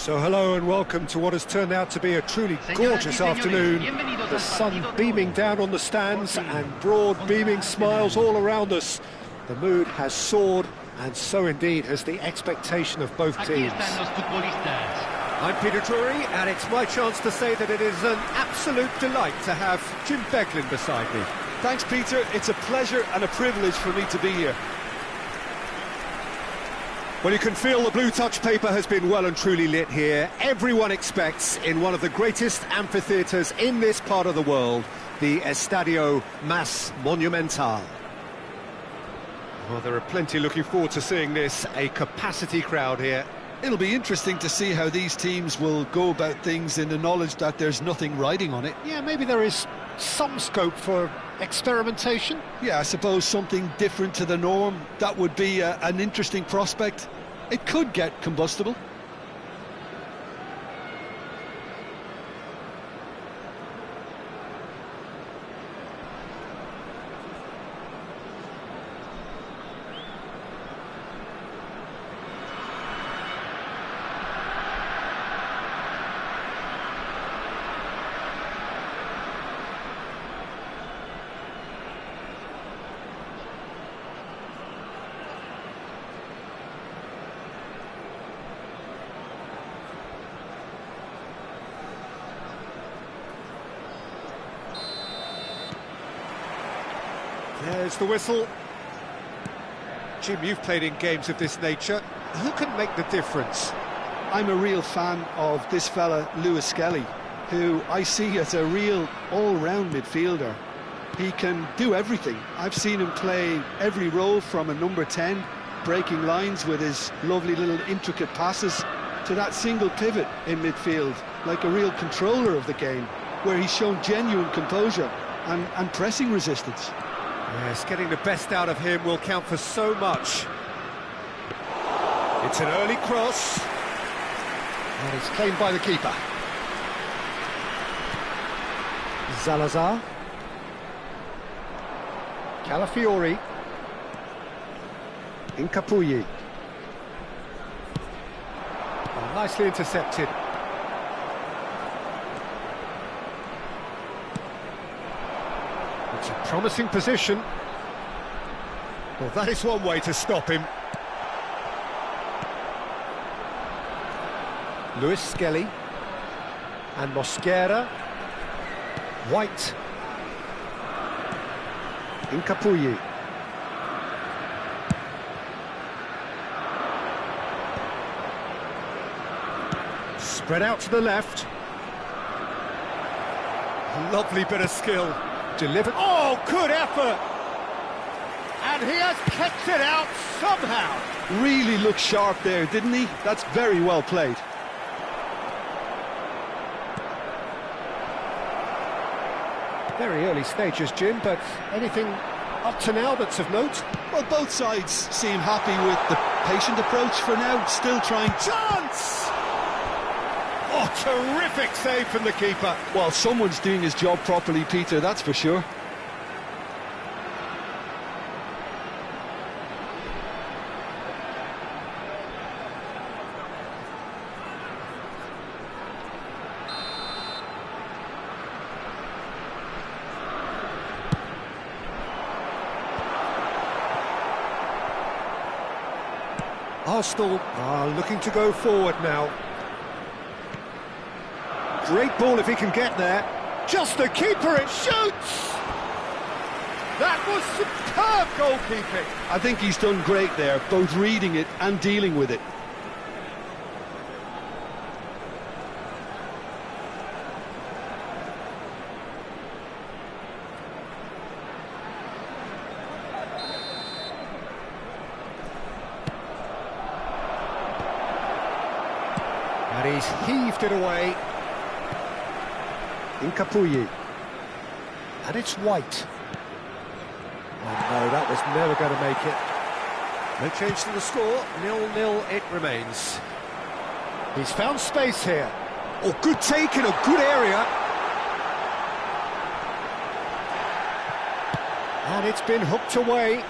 So hello and welcome to what has turned out to be a truly gorgeous afternoon. The sun beaming down on the stands and broad beaming smiles all around us. The mood has soared, and so indeed has the expectation of both teams. I'm Peter Drury, and it's my chance to say that it is an absolute delight to have Jim Beglin beside me. Thanks, Peter. It's a pleasure and a privilege for me to be here. Well, you can feel the blue touch paper has been well and truly lit here. Everyone expects, in one of the greatest amphitheatres in this part of the world, the Estadio Mas Monumental. Well, there are plenty looking forward to seeing this, a capacity crowd here. It'll be interesting to see how these teams will go about things in the knowledge that there's nothing riding on it. Yeah, maybe there is some scope for experimentation. Yeah, I suppose something different to the norm. That would be an interesting prospect. It could get combustible. There's the whistle. Jim, you've played in games of this nature. Who can make the difference? I'm a real fan of this fella, Lewis Skelly, who I see as a real all-round midfielder. He can do everything. I've seen him play every role from a number 10, breaking lines with his lovely little intricate passes, to that single pivot in midfield, like a real controller of the game, where he's shown genuine composure and pressing resistance. Yes, getting the best out of him will count for so much. It's an early cross. And it's claimed by the keeper. Zalazar. Calafiori. Incapuyi. Oh, nicely intercepted. It's a promising position. Well, that is one way to stop him. Lewis Skelly. And Mosquera. White. Incapuyi. Spread out to the left. Lovely bit of skill. Delivered. Oh, good effort! And he has kept it out somehow. Really looked sharp there, didn't he? That's very well played. Very early stages, Jim, but anything up to now that's of note? Well, both sides seem happy with the patient approach for now, still trying. Chance! Oh, terrific save from the keeper. Well, someone's doing his job properly, Peter, that's for sure. Arsenal are looking to go forward now. Great ball if he can get there. Just the keeper, it shoots! That was superb goalkeeping. I think he's done great there, both reading it and dealing with it. And he's heaved it away. Incapuyi. And it's White. Oh no, that was never going to make it. No change to the score, 0-0 it remains. He's found space here. Oh, good take in a good area. And it's been hooked away.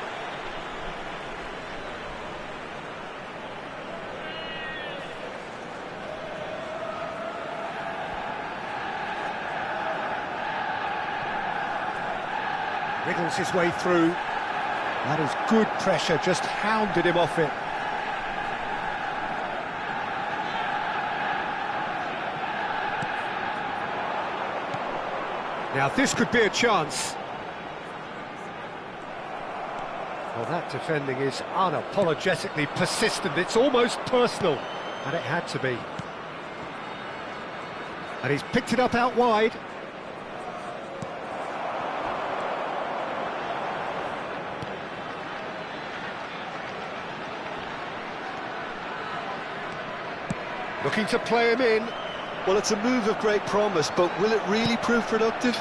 Wriggles his way through. That is good pressure, just hounded him off it. Now this could be a chance. Well, that defending is unapologetically persistent. It's almost personal, and it had to be. And he's picked it up out wide. Looking to play him in. Well, it's a move of great promise, but will it really prove productive?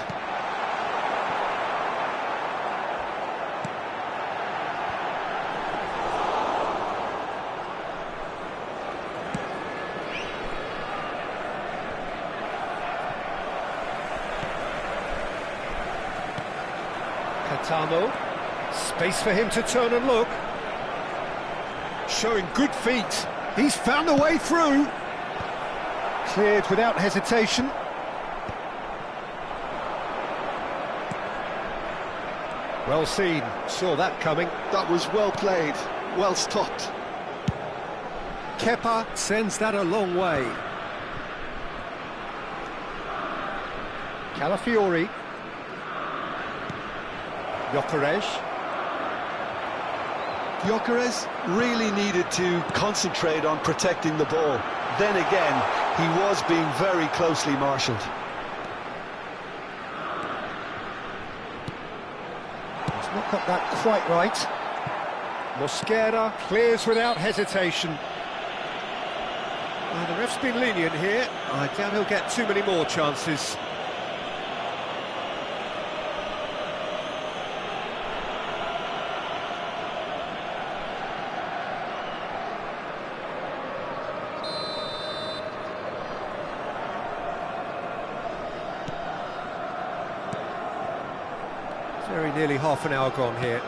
Katamo, space for him to turn and look. Showing good feet. He's found a way through. Cleared without hesitation. Well seen, saw that coming. That was well played, well stopped. Kepa sends that a long way. Calafiori. Gyökeres. Gyökeres really needed to concentrate on protecting the ball. Then again, he was being very closely marshalled. He's not got that quite right. Mosquera clears without hesitation. Well, the ref's been lenient here. I doubt he'll get too many more chances. Very nearly half an hour gone here.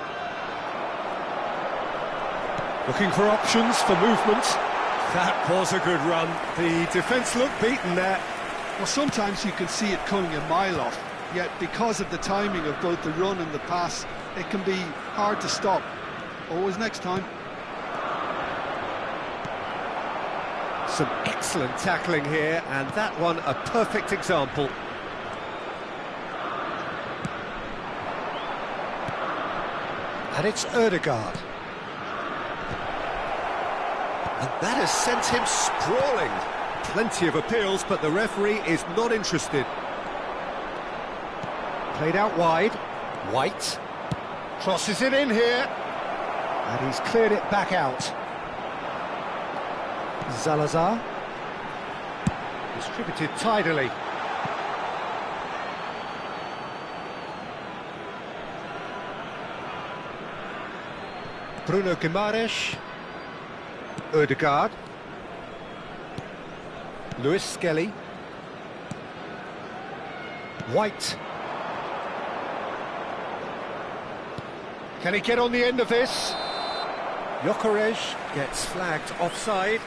Looking for options for movement. That was a good run. The defence looked beaten there. Well, sometimes you can see it coming a mile off, yet because of the timing of both the run and the pass, it can be hard to stop. Always next time. Some excellent tackling here, and that one a perfect example. And it's Ødegaard. And that has sent him sprawling. Plenty of appeals, but the referee is not interested. Played out wide. White. Crosses it in here. And he's cleared it back out. Zalazar. Distributed tidily. Bruno Guimaraes. Ødegaard. Lewis Skelly. White. Can he get on the end of this? Gyökeres gets flagged offside.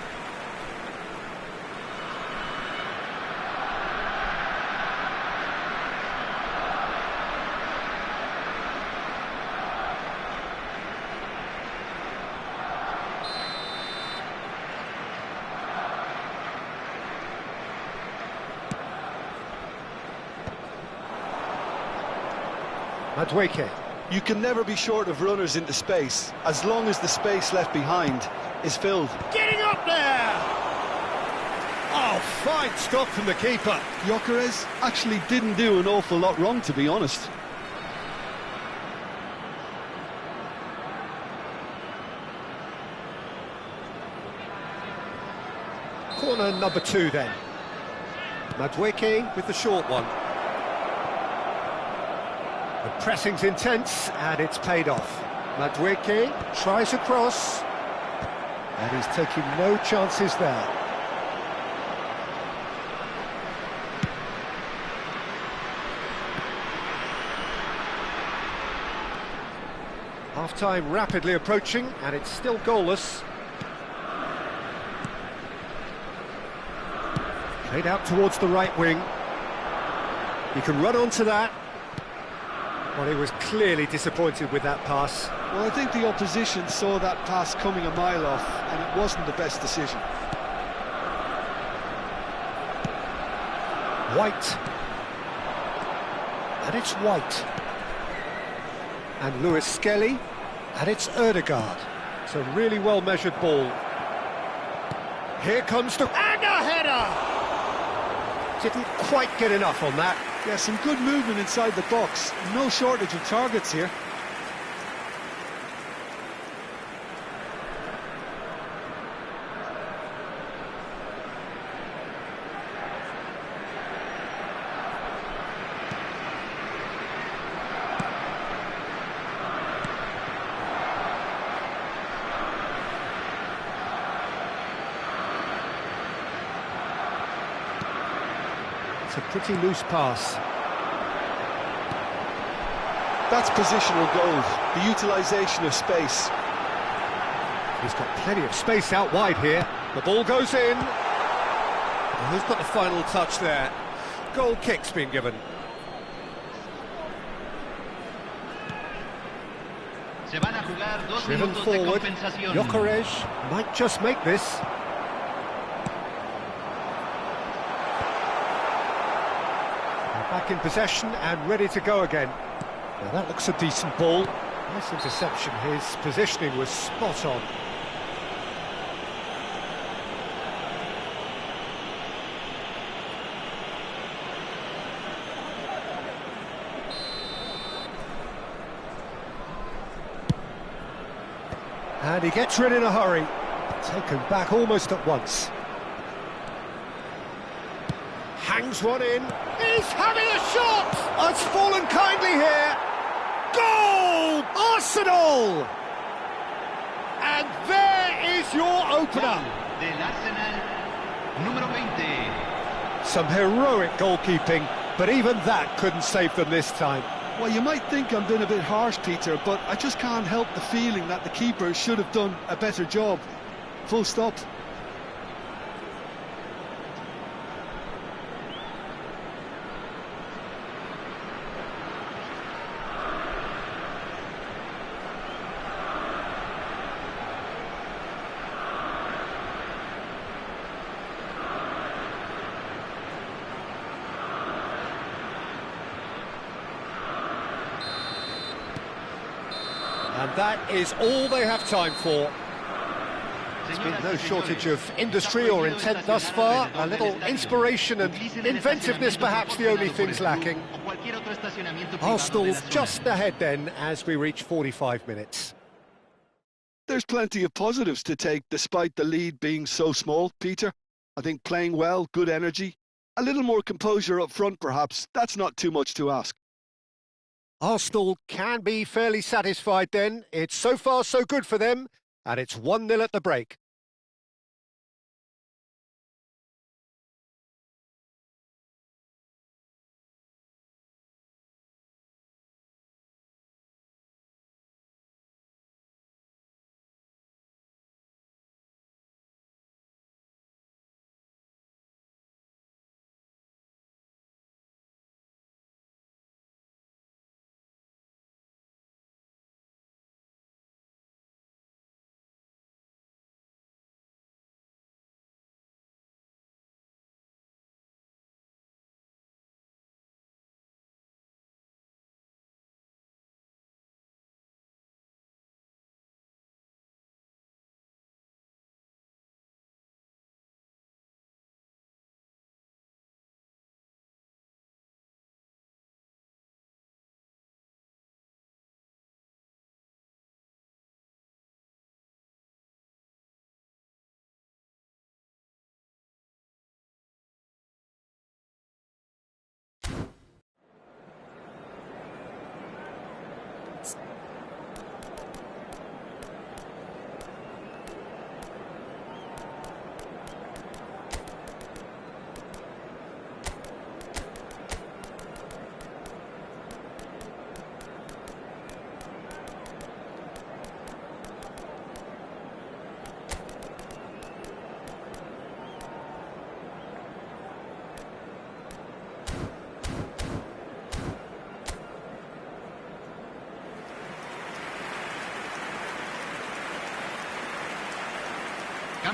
Madueke. You can never be short of runners into space, as long as the space left behind is filled. Getting up there! Oh, fine stop from the keeper. Gyökeres actually didn't do an awful lot wrong, to be honest. Corner number 2 then. Madueke with the short one. The pressing's intense, and it's paid off. Madueke tries a cross, and he's taking no chances there. Half-time rapidly approaching, and it's still goalless. Played out towards the right wing. He can run onto that. Well, he was clearly disappointed with that pass. Well, I think the opposition saw that pass coming a mile off, and it wasn't the best decision. White. And it's White. And Lewis Skelly. And it's Ødegaard. It's a really well-measured ball. Here comes the... And a header! Didn't quite get enough on that. Yeah, some good movement inside the box. No shortage of targets here. It's a pretty loose pass. That's positional goals, the utilisation of space. He's got plenty of space out wide here. The ball goes in. And who's got the final touch there? Goal kick's been given. Driven forward. Gyökeres might just make this. Back in possession and ready to go again. Well, that looks a decent ball. Nice interception. His positioning was spot on. And he gets rid in a hurry. Taken back almost at once. Hangs one in. He's having a shot! Oh, it's fallen kindly here. Goal! Arsenal! And there is your opener. Del Arsenal, número 20. Some heroic goalkeeping, but even that couldn't save them this time. Well, you might think I'm being a bit harsh, Peter, but I just can't help the feeling that the keeper should have done a better job. Full stop. And that is all they have time for. There's been no shortage of industry or intent thus far. A little inspiration and inventiveness perhaps the only things lacking. Arsenal just ahead then as we reach 45 minutes. There's plenty of positives to take despite the lead being so small, Peter. I think playing well, good energy, a little more composure up front perhaps. That's not too much to ask. Arsenal can be fairly satisfied then. It's so far so good for them, and it's 1-0 at the break.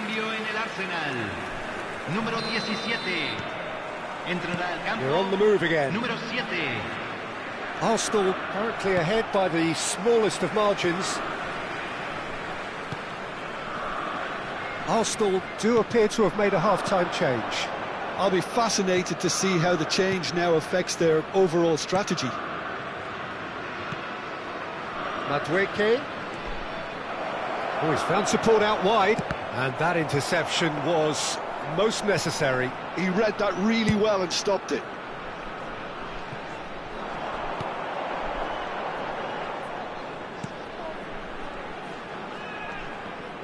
Cambio en el Arsenal. Número 17. Entrará al campo. You're on the move again. Número 7. Arsenal currently ahead by the smallest of margins. Arsenal do appear to have made a half-time change. I'll be fascinated to see how the change now affects their overall strategy. Madueke. Oh, he's found support out wide. And that interception was most necessary. He read that really well and stopped it.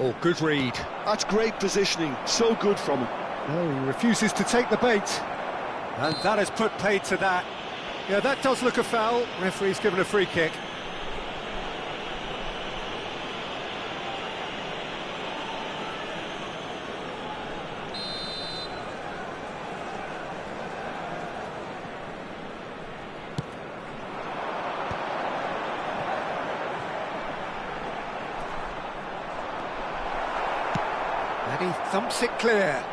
Oh, good read. That's great positioning, so good from him. No, he refuses to take the bait. And that has put paid to that. Yeah, that does look a foul. Referee's given a free kick. And he thumps it clear.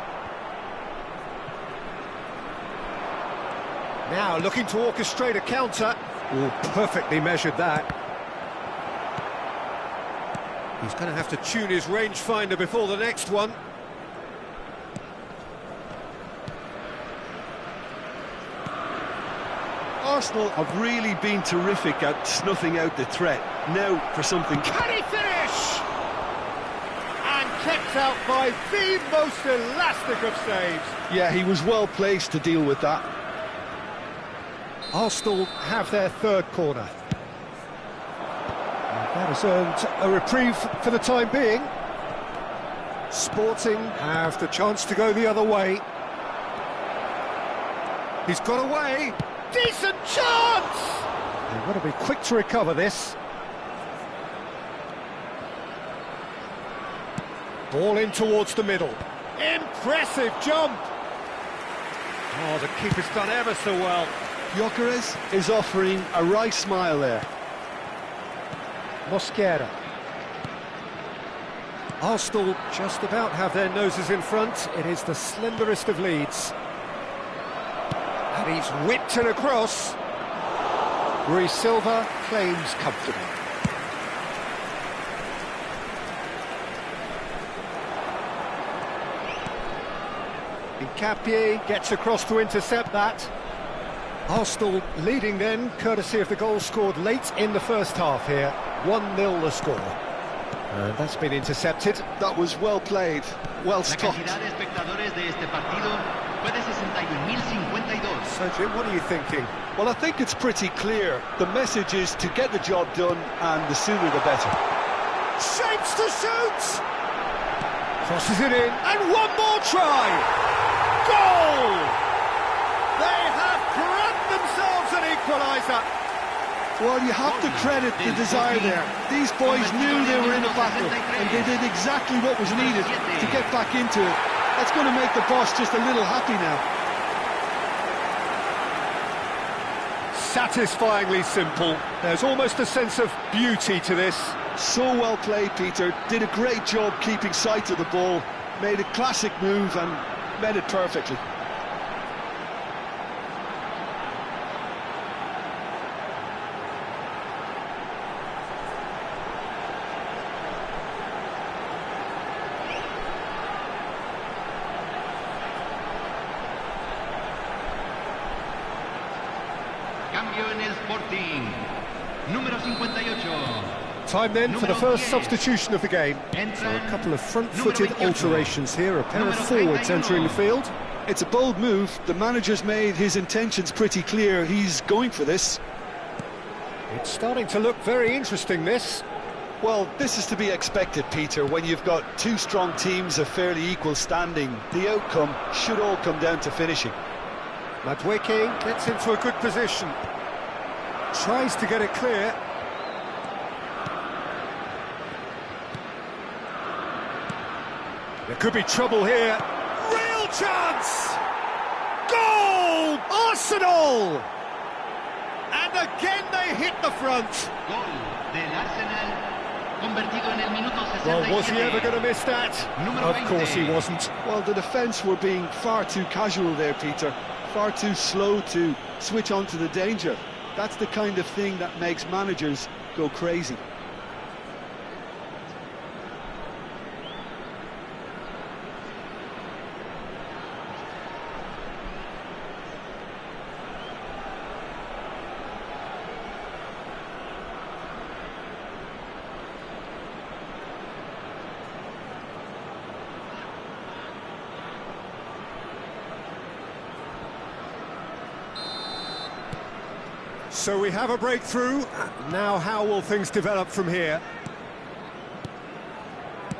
Now looking to orchestrate a counter. Oh, perfectly measured that. He's going to have to tune his rangefinder before the next one. Arsenal have really been terrific at snuffing out the threat. Now for something... Can he finish? And kept out by the most elastic of saves. Yeah, he was well placed to deal with that. Arsenal have their third corner. And that has earned a reprieve for the time being. Sporting have the chance to go the other way. He's got away. Decent chance! They've got to be quick to recover this. Ball in towards the middle. Impressive jump! Oh, the keeper's done ever so well. Gyökeres is offering a wry smile there. Mosquera. Arsenal just about have their noses in front. It is the slenderest of leads. And he's whipped it across. Rui Silva claims comfortably. Nkapie gets across to intercept that. Arsenal leading then, courtesy of the goal scored late in the first half here. 1-0 the score. And that's been intercepted. That was well played, well La stopped. cantidad de espectadores de este partido fue de 61.052. So Jim, what are you thinking? Well, I think it's pretty clear. The message is to get the job done, and the sooner the better. Shapes to shoot! Crosses it in, and one more try! Goal! They have cracked themselves an equaliser. Well, you have to credit the desire there. These boys knew they were in a battle, and they did exactly what was needed to get back into it. That's going to make the boss just a little happy now. Satisfyingly simple. There's almost a sense of beauty to this. So well played, Peter. Did a great job keeping sight of the ball. Made a classic move and made it perfectly. Cambio en el Sporting. Número 58. Time then for the Número first 10. substitution of the game. So a Entran couple of front-footed número 28. alterations here, a pair of Número forwards 31. entering the field. It's a bold move. The manager's made his intentions pretty clear. He's going for this. It's starting to look very interesting, this. Well, this is to be expected, Peter. When you've got two strong teams of fairly equal standing, the outcome should all come down to finishing. Madueke gets into a good position. Tries to get it clear. There could be trouble here. Real chance! Goal! Arsenal! And again they hit the front. Gol del Arsenal. convertido en el minuto 67. Well, was he ever going to miss that? Número Of course he 20. wasn't. Well, the defence were being far too casual there, Peter. Far too slow to switch on to the danger. That's the kind of thing that makes managers go crazy. So we have a breakthrough. Now how will things develop from here?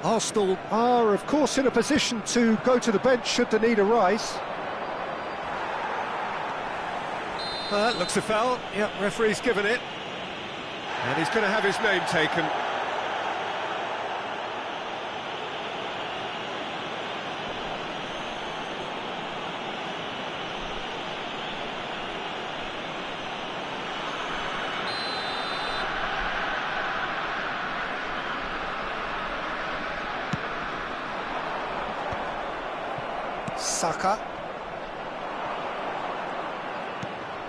Arsenal are, of course, in a position to go to the bench should the need arise. That looks a foul. Yep, referee's given it. And he's going to have his name taken. Saka.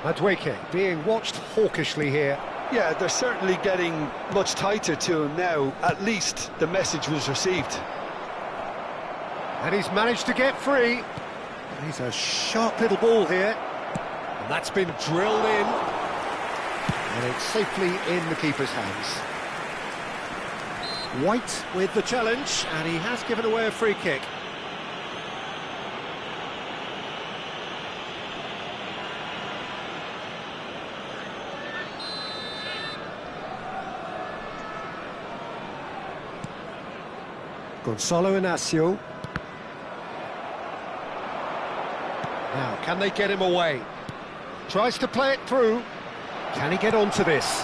Madueke being watched hawkishly here. Yeah, they're certainly getting much tighter to him now. At least the message was received. And he's managed to get free. He's a sharp little ball here. And that's been drilled in. And it's safely in the keeper's hands. White with the challenge, and he has given away a free kick. Gonzalo Inacio. Now, can they get him away? Tries to play it through. Can he get onto this?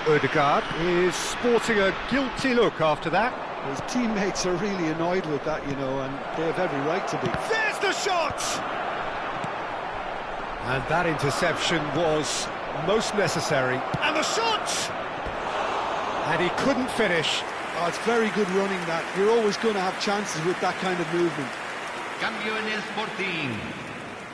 Ødegaard is sporting a guilty look after that. His teammates are really annoyed with that, you know, and they have every right to be. There's the shot! And that interception was most necessary. And the shot! And he couldn't finish. Oh, it's very good running that. You're always going to have chances with that kind of movement. Cambio en el Sporting.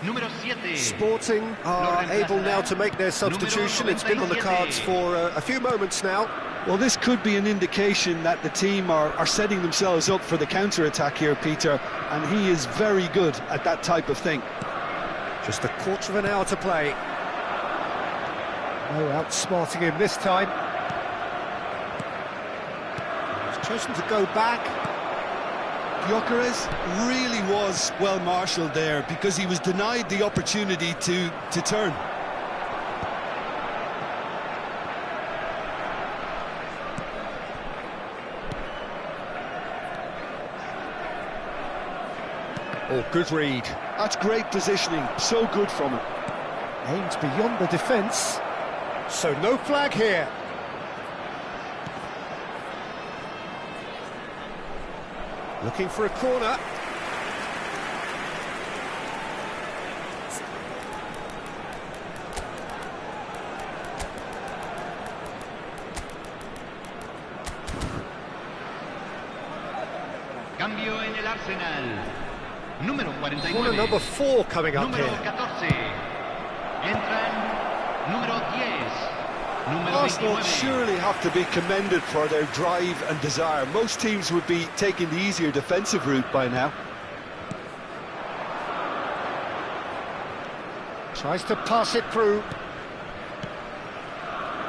Número 7. Sporting are able now to make their substitution. It's been on the cards for a few moments now. Well, this could be an indication that the team are setting themselves up for the counter-attack here, Peter, and he is very good at that type of thing. Just a quarter of an hour to play. No outsmarting him this time. He's chosen to go back. Gyökeres really was well marshalled there because he was denied the opportunity to turn. Oh, good read. That's great positioning, so good from him. Aims beyond the defence. So no flag here. Looking for a corner. Cambio en el Arsenal. Número 49. Corner number 4 coming up Número here. 14. Entran número 10. Número Arsenal 29. surely have to be commended for their drive and desire. Most teams would be taking the easier defensive route by now. Tries to pass it through.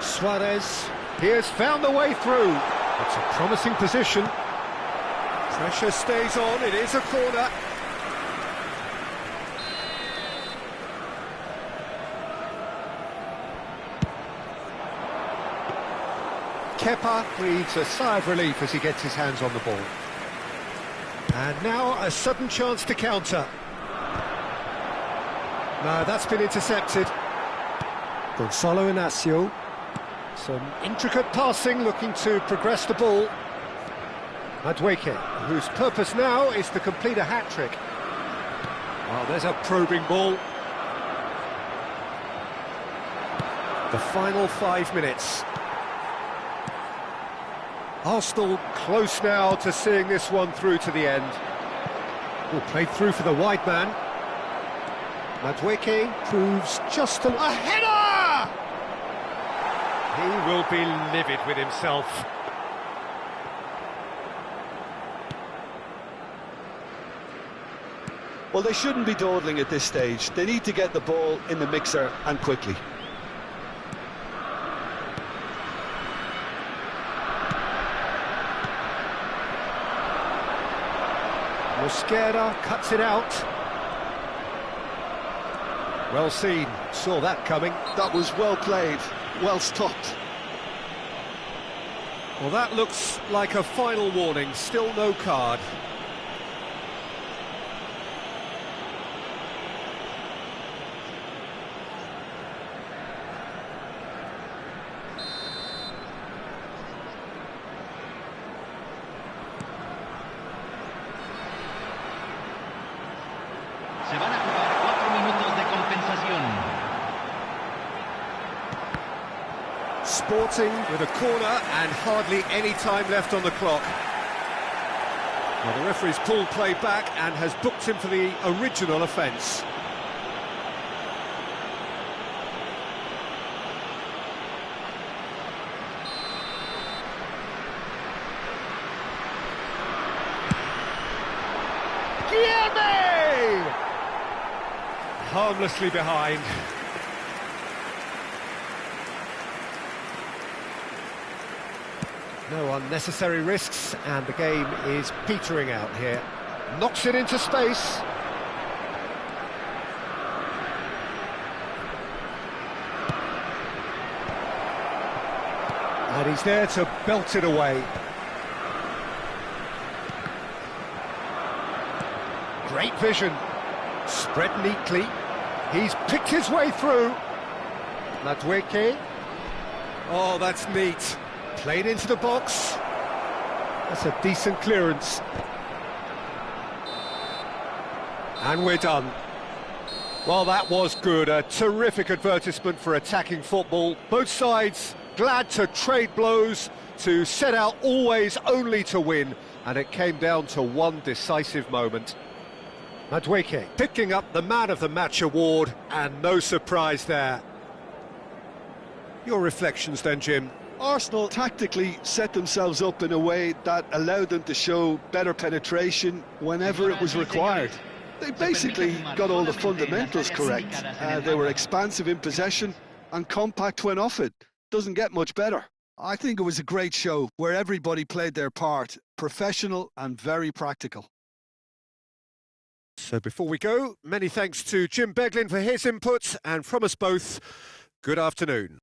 Suarez, he has found the way through. It's a promising position. Pressure stays on, it is a corner. Kepa breathes a sigh of relief as he gets his hands on the ball. And now a sudden chance to counter. No, that's been intercepted. Gonzalo Inacio. Some intricate passing, looking to progress the ball. Madueke, whose purpose now is to complete a hat-trick. Oh, there's a probing ball. The final 5 minutes. Arsenal close now to seeing this one through to the end. Oh, played through for the wide man. Madueke proves just a header! He will be livid with himself. Well, they shouldn't be dawdling at this stage. They need to get the ball in the mixer and quickly. Mosquera cuts it out. Well seen, saw that coming. That was well played, well stopped. Well, that looks like a final warning, still no card. Se van a jugar 4 minutos de compensación. Sporting with a corner and hardly any time left on the clock. Well, the referee's pulled play back and has booked him for the original offence. Guilherme! Harmlessly behind. No unnecessary risks, and the game is petering out here. Knocks it into space. And he's there to belt it away. Great vision. Spread neatly. He's picked his way through. Madueke. Oh, that's neat. Played into the box. That's a decent clearance. And we're done. Well, that was good. A terrific advertisement for attacking football. Both sides glad to trade blows, to set out always only to win. And it came down to one decisive moment. Madueke picking up the Man of the Match award, and no surprise there. Your reflections then, Jim? Arsenal tactically set themselves up in a way that allowed them to show better penetration whenever it was required. They basically got all the fundamentals correct. They were expansive in possession and compact when off it. Doesn't get much better. I think it was a great show where everybody played their part, professional and very practical. So before we go, many thanks to Jim Beglin for his input, and from us both, good afternoon.